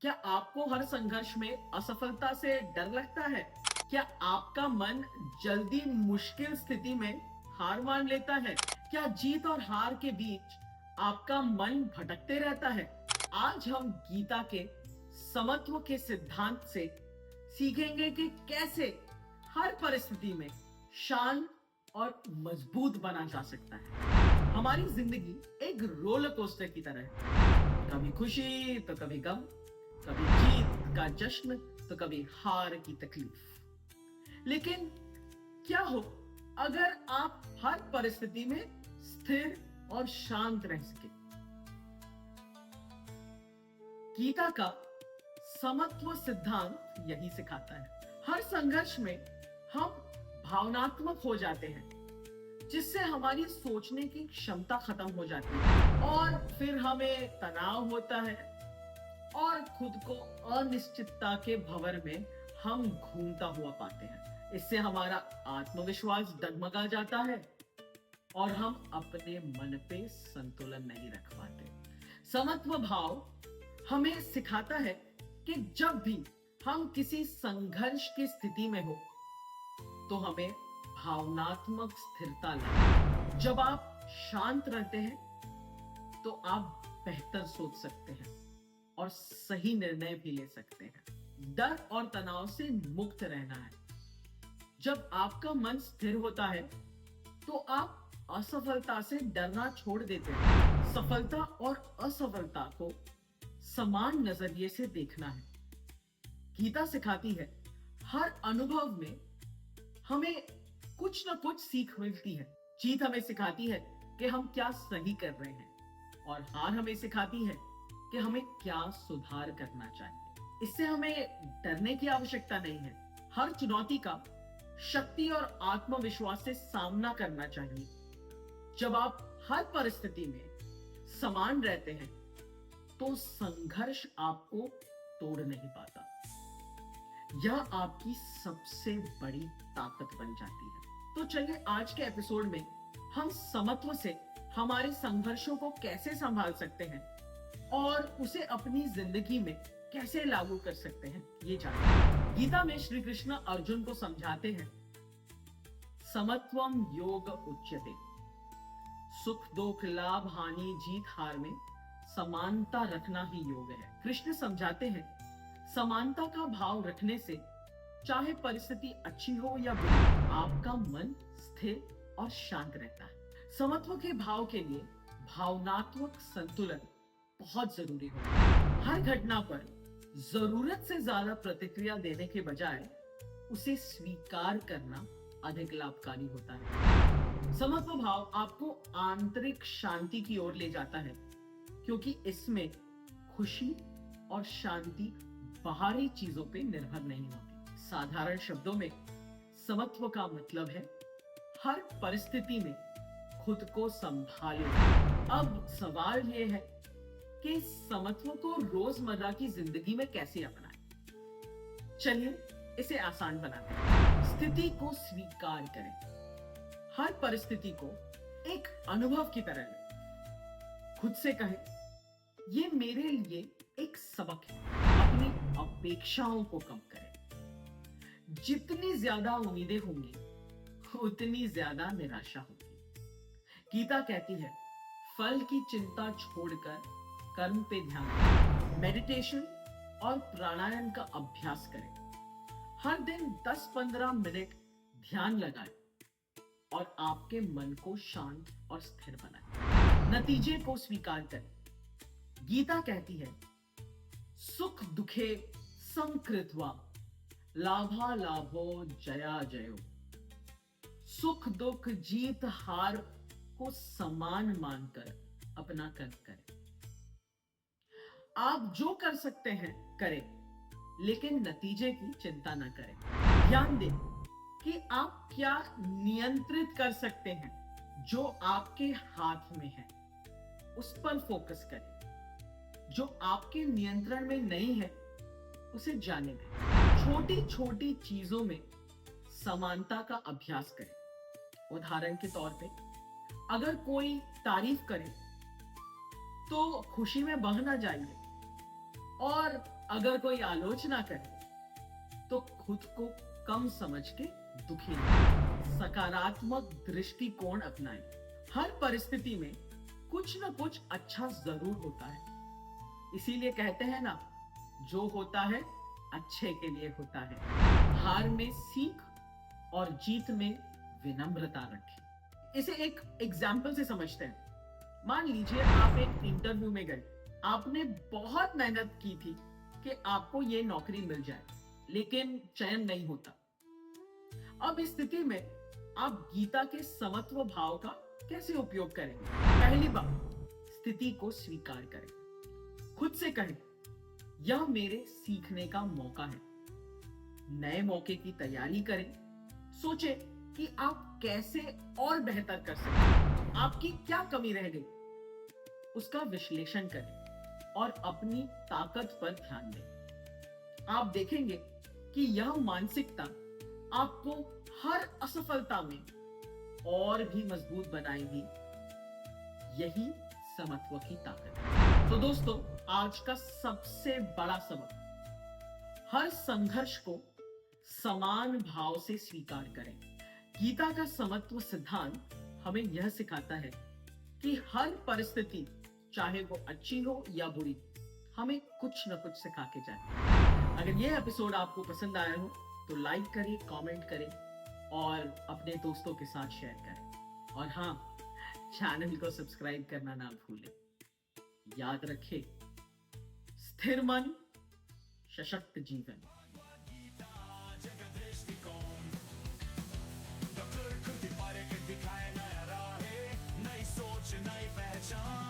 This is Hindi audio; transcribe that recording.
क्या आपको हर संघर्ष में असफलता से डर लगता है? क्या आपका मन जल्दी मुश्किल स्थिति में हार मान लेता है? क्या जीत और हार के बीच आपका मन भटकते रहता है? आज हम गीता के समत्व के सिद्धांत से सीखेंगे कि कैसे हर परिस्थिति में शांत और मजबूत बना जा सकता है। हमारी जिंदगी एक रोलर कोस्टर की तरह है। कभी खुशी तो कभी गम, कभी जीत का जश्न तो कभी हार की तकलीफ। लेकिन क्या हो अगर आप हर परिस्थिति में स्थिर और शांत रह सके? गीता का समत्व सिद्धांत यही सिखाता है। हर संघर्ष में हम भावनात्मक हो जाते हैं, जिससे हमारी सोचने की क्षमता खत्म हो जाती है और फिर हमें तनाव होता है और खुद को अनिश्चितता के भंवर में हम घूमता हुआ पाते हैं। इससे हमारा आत्मविश्वास डगमगा जाता है और हम अपने मन पे संतुलन नहीं रख पाते। समत्व भाव हमें सिखाता है कि जब भी हम किसी संघर्ष की स्थिति में हो तो हमें भावनात्मक स्थिरता लाए। जब आप शांत रहते हैं तो आप बेहतर सोच सकते हैं और सही निर्णय भी ले सकते हैं। डर और तनाव से मुक्त रहना है। जब आपका मन स्थिर होता है तो आप असफलता से डरना छोड़ देते हैं। सफलता और असफलता को समान नजरिए से देखना है। गीता सिखाती है हर अनुभव में हमें कुछ ना कुछ सीख मिलती है। जीत हमें सिखाती है कि हम क्या सही कर रहे हैं और हार हमें सिखाती है कि हमें क्या सुधार करना चाहिए। इससे हमें डरने की आवश्यकता नहीं है। हर चुनौती का शक्ति और आत्मविश्वास से सामना करना चाहिए। जब आप हर परिस्थिति में समान रहते हैं तो संघर्ष आपको तोड़ नहीं पाता। यह आपकी सबसे बड़ी ताकत बन जाती है। तो चलिए आज के एपिसोड में हम समत्व से हमारे संघर्षों को कैसे संभाल सकते हैं और उसे अपनी जिंदगी में कैसे लागू कर सकते हैं, ये जानते। गीता में श्री कृष्ण अर्जुन को समझाते हैं, समत्वम योग उच्यते। सुख दुख लाभ हानि जीत हार में समानता रखना ही योग है। कृष्ण समझाते हैं, समानता का भाव रखने से चाहे परिस्थिति अच्छी हो या बुरी, आपका मन स्थिर और शांत रहता है। समत्व के भाव के लिए भावनात्मक संतुलन बहुत जरूरी होता है। हर घटना पर जरूरत से ज्यादा प्रतिक्रिया देने के बजाय उसे स्वीकार करना अधिक लाभकारी होता है। समत्व भाव आपको आंतरिक शांति की ओर ले जाता है, क्योंकि इसमें खुशी और शांति बाहरी चीजों पे निर्भर नहीं होती। साधारण शब्दों में समत्व का मतलब है हर परिस्थिति में खुद को संभाले। अब सवाल यह है कि समत्व को रोजमर्रा की जिंदगी में कैसे अपनाएं। चलिए इसे आसान बनाते हैं। स्थिति को स्वीकार करें। हर परिस्थिति को एक अनुभव की तरह लें। खुद से कहें, ये मेरे लिए एक सबक है। अपनी अपेक्षाओं को कम करें। जितनी ज्यादा उम्मीदें होंगी उतनी ज्यादा निराशा होगी। गीता कहती है, फल की चिंता छोड़कर कर्म पे ध्यान दें। मेडिटेशन और प्राणायाम का अभ्यास करें। हर दिन 10-15 मिनट ध्यान लगाएं और आपके मन को शांत और स्थिर बनाएं। नतीजे को स्वीकार करें। गीता कहती है, सुख दुखे संकृत्वा लाभा लाभो जया जयो। सुख दुख जीत हार को समान मानकर अपना कर्म करें। आप जो कर सकते हैं करें, लेकिन नतीजे की चिंता न करें। ध्यान दें कि आप क्या नियंत्रित कर सकते हैं। जो आपके हाथ में है उस पर फोकस करें। जो आपके नियंत्रण में नहीं है उसे जाने दें। छोटी छोटी चीजों में समानता का अभ्यास करें। उदाहरण के तौर पे, अगर कोई तारीफ करे तो खुशी में बह ना जाइए और अगर कोई आलोचना करे तो खुद को कम समझ के दुखी नहीं, सकारात्मक दृष्टिकोण अपनाएं। हर परिस्थिति में कुछ न कुछ अच्छा जरूर होता है। इसीलिए कहते हैं ना, जो होता है अच्छे के लिए होता है। हार में सीख और जीत में विनम्रता रखें। इसे एक एग्जाम्पल से समझते हैं। मान लीजिए आप एक इंटरव्यू में गए, आपने बहुत मेहनत की थी कि आपको ये नौकरी मिल जाए, लेकिन चयन नहीं होता। अब इस स्थिति में आप गीता के समत्व भाव का कैसे उपयोग करेंगे? पहली बात, स्थिति को स्वीकार करें। खुद से कहें, यह मेरे सीखने का मौका है। नए मौके की तैयारी करें। सोचें कि आप कैसे और बेहतर कर सकते हैं। आपकी क्या कमी रह गई, उसका विश्लेषण करें और अपनी ताकत पर ध्यान दें। आप देखेंगे कि यह मानसिकता आपको हर असफलता में और भी मजबूत बनाएगी। यही समत्व की ताकत है। तो दोस्तों, आज का सबसे बड़ा सबक, हर संघर्ष को समान भाव से स्वीकार करें। गीता का समत्व सिद्धांत हमें यह सिखाता है कि हर परिस्थिति, चाहे वो अच्छी हो या बुरी, हमें कुछ न कुछ सिखा के जाए। अगर ये एपिसोड आपको पसंद आया हो तो लाइक करें, कमेंट करें और अपने दोस्तों के साथ शेयर करें। और हाँ, चैनल को सब्सक्राइब करना ना भूलें। याद रखें, स्थिर मन, सशक्त जीवन। दिखाए नया राह, नई सोच नई पहचान।